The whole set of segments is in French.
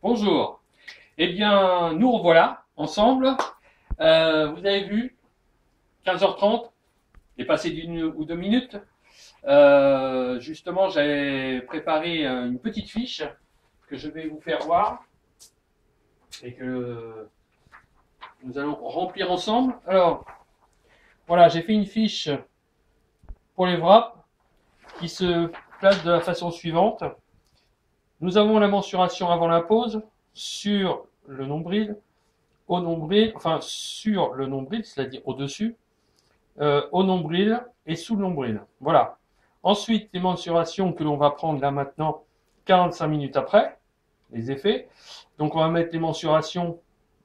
Bonjour. Eh bien, nous revoilà ensemble. Vous avez vu, 15h30, est passé d'une ou deux minutes. Justement, j'ai préparé une petite fiche que je vais vous faire voir et que nous allons remplir ensemble. Alors, voilà, j'ai fait une fiche pour les wraps qui se place de la façon suivante. Nous avons la mensuration avant la pose sur le nombril, au nombril, enfin sur le nombril, c'est-à-dire au-dessus, au nombril et sous le nombril. Voilà. Ensuite, les mensurations que l'on va prendre là maintenant, 45 minutes après, les effets. Donc on va mettre les mensurations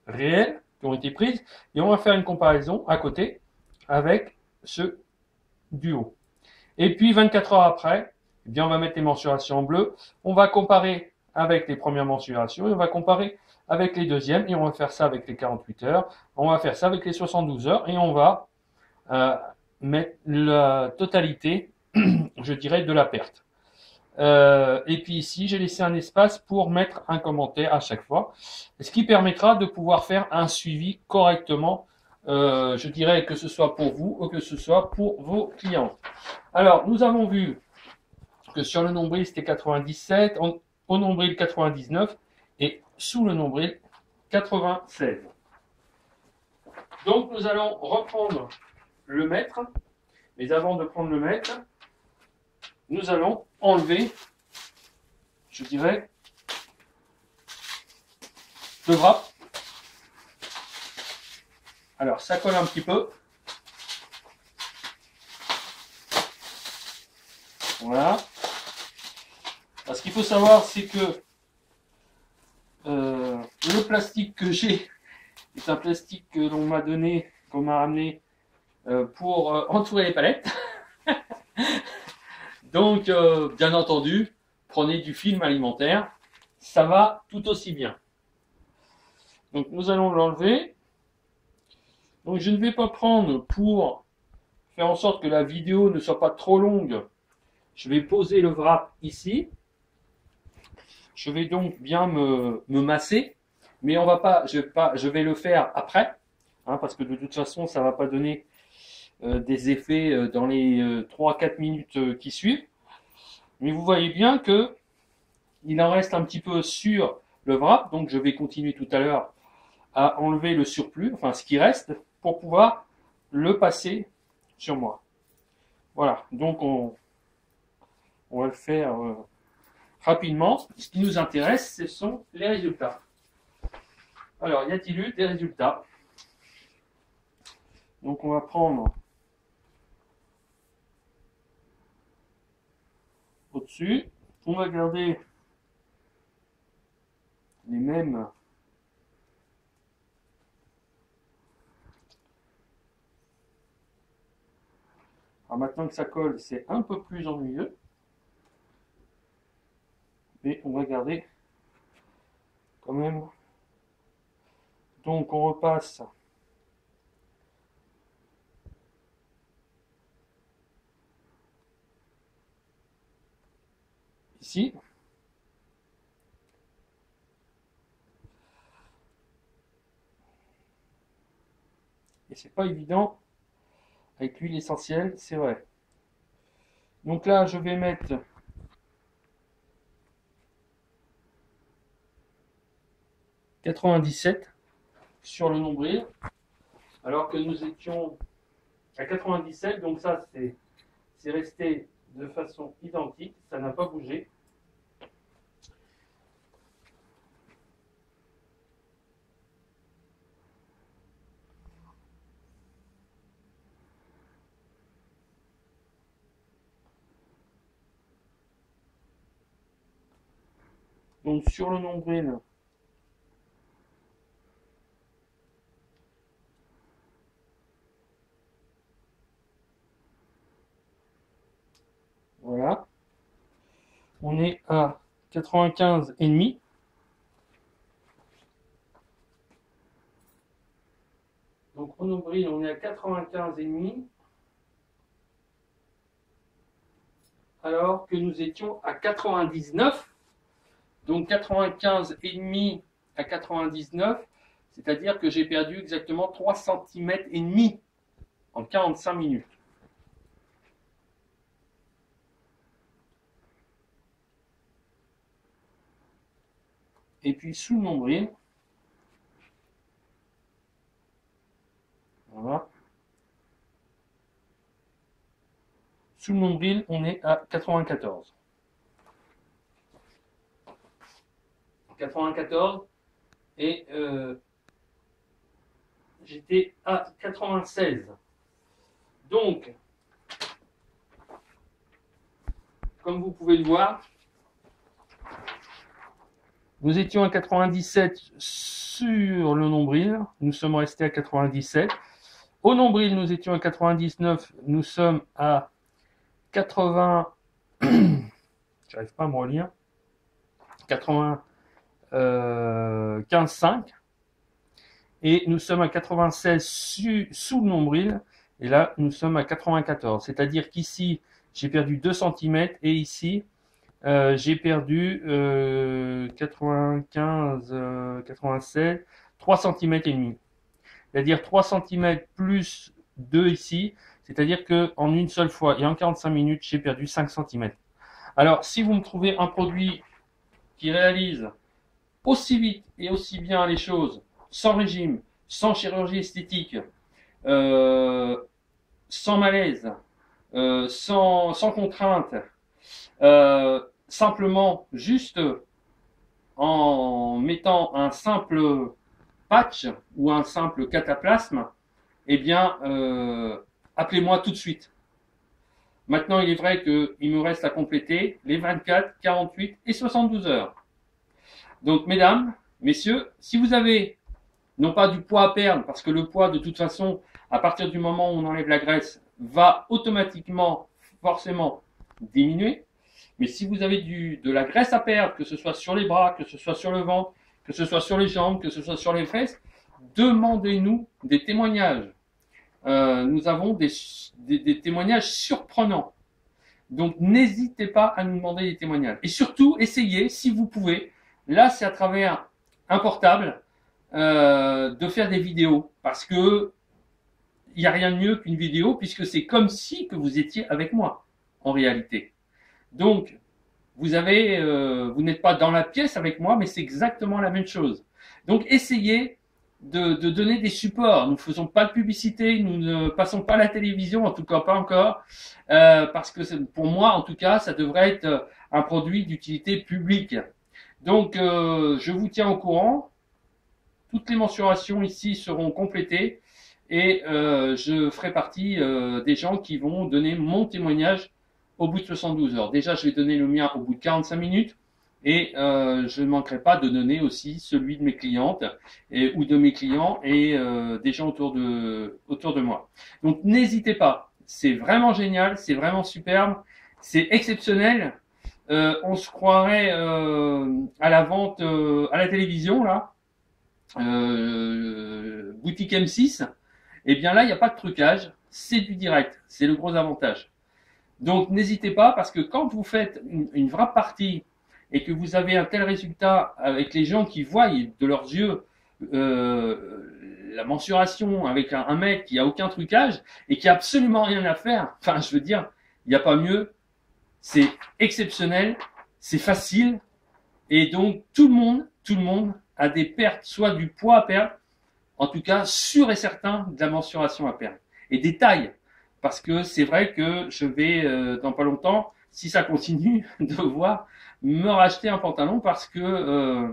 réelles qui ont été prises et on va faire une comparaison à côté avec ceux du haut. Et puis 24 heures après, eh bien on va mettre les mensurations en bleu. On va comparer avec les premières mensurations et on va comparer avec les deuxièmes et on va faire ça avec les 48 heures. On va faire ça avec les 72 heures et on va mettre la totalité, je dirais, de la perte. Et puis ici, j'ai laissé un espace pour mettre un commentaire à chaque fois, ce qui permettra de pouvoir faire un suivi correctement, je dirais que ce soit pour vous ou que ce soit pour vos clients. Alors, nous avons vu que sur le nombril, c'était 97, au nombril 99 et sous le nombril 96. Donc, nous allons reprendre le mètre, mais avant de prendre le mètre, nous allons enlever, je dirais, le wrap. Alors, ça colle un petit peu. Voilà. Alors, ce qu'il faut savoir, c'est que le plastique que j'ai est un plastique que l'on m'a donné, qu'on m'a ramené pour entourer les palettes. Donc, bien entendu, prenez du film alimentaire, ça va tout aussi bien. Donc, nous allons l'enlever. Donc, je ne vais pas prendre pour faire en sorte que la vidéo ne soit pas trop longue. Je vais poser le wrap ici. Je vais donc bien me masser, mais on va pas, je vais le faire après, hein, parce que de toute façon, ça va pas donner des effets dans les 3-4 minutes qui suivent. Mais vous voyez bien que il en reste un petit peu sur le wrap, donc je vais continuer tout à l'heure à enlever le surplus, enfin ce qui reste, pour pouvoir le passer sur moi. Voilà, donc on va le faire rapidement. Ce qui nous intéresse, ce sont les résultats. Alors, y a-t-il eu des résultats? Donc on va prendre au-dessus, on va garder les mêmes Alors maintenant que ça colle, c'est un peu plus ennuyeux. Mais on va garder quand même. Donc on repasse ici. Et c'est pas évident avec l'huile essentielle, c'est vrai. Donc là, je vais mettre « 97 » sur le nombril, alors que nous étions à 97, donc ça c'est resté de façon identique, ça n'a pas bougé. Donc sur le nombril, voilà, on est à 95,5. Donc au nombril, on est à 95,5, alors que nous étions à 99 Donc 95,5 à 99, c'est-à-dire que j'ai perdu exactement 3 cm et demi en 45 minutes. Et puis sous le nombril, voilà. Sous le nombril, on est à 94. 94 et j'étais à 96. Donc, comme vous pouvez le voir, nous étions à 97 sur le nombril, nous sommes restés à 97. Au nombril, nous étions à 99, nous sommes à 80, j'arrive pas à me relire, 95,5. Et nous sommes à 96 sous le nombril, et là, nous sommes à 94. C'est-à-dire qu'ici, j'ai perdu 2 cm, et ici, j'ai perdu 95, 96, 3 cm et demi. C'est-à-dire 3 cm plus 2 ici, c'est-à-dire qu'en une seule fois et en 45 minutes, j'ai perdu 5 cm. Alors, si vous me trouvez un produit qui réalise aussi vite et aussi bien les choses, sans régime, sans chirurgie esthétique, sans malaise, sans contrainte, simplement juste en mettant un simple patch ou un simple cataplasme, eh bien, appelez-moi tout de suite. Maintenant, il est vrai qu'il me reste à compléter les 24, 48 et 72 heures. Donc, mesdames, messieurs, si vous avez non pas du poids à perdre, parce que le poids, de toute façon, à partir du moment où on enlève la graisse, va automatiquement, forcément, diminuer. Mais si vous avez de la graisse à perdre, que ce soit sur les bras, que ce soit sur le ventre, que ce soit sur les jambes, que ce soit sur les fesses, demandez-nous des témoignages. Nous avons des témoignages surprenants. Donc, n'hésitez pas à nous demander des témoignages. Et surtout, essayez, si vous pouvez, là, c'est à travers un portable, de faire des vidéos. Parce que il n'y a rien de mieux qu'une vidéo, puisque c'est comme si que vous étiez avec moi, en réalité. Donc, vous n'êtes pas dans la pièce avec moi, mais c'est exactement la même chose. Donc, essayez de donner des supports. Nous ne faisons pas de publicité, nous ne passons pas à la télévision, en tout cas pas encore, parce que pour moi, en tout cas, ça devrait être un produit d'utilité publique. Donc, je vous tiens au courant. Toutes les mensurations ici seront complétées et je ferai partie des gens qui vont donner mon témoignage au bout de 72 heures. Déjà, je vais donner le mien au bout de 45 minutes. Et je ne manquerai pas de donner aussi celui de mes clientes ou de mes clients et des gens autour de moi. Donc n'hésitez pas, c'est vraiment génial, c'est vraiment superbe, c'est exceptionnel. On se croirait à la vente à la télévision là, boutique M6. Et bien là, il n'y a pas de trucage, c'est du direct, c'est le gros avantage. Donc n'hésitez pas parce que quand vous faites une vraie partie et que vous avez un tel résultat avec les gens qui voient de leurs yeux la mensuration avec un mec qui a aucun trucage et qui a absolument rien à faire, enfin je veux dire, il n'y a pas mieux, c'est exceptionnel, c'est facile et donc tout le monde a des pertes, soit du poids à perdre, en tout cas sûr et certain de la mensuration à perdre et des tailles, parce que c'est vrai que je vais dans pas longtemps, si ça continue, devoir me racheter un pantalon parce que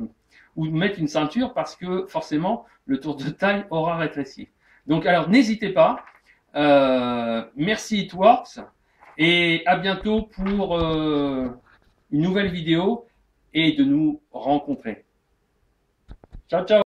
ou mettre une ceinture parce que forcément le tour de taille aura rétréci. Donc alors n'hésitez pas. Merci It-Works et à bientôt pour une nouvelle vidéo et de nous rencontrer. Ciao ciao.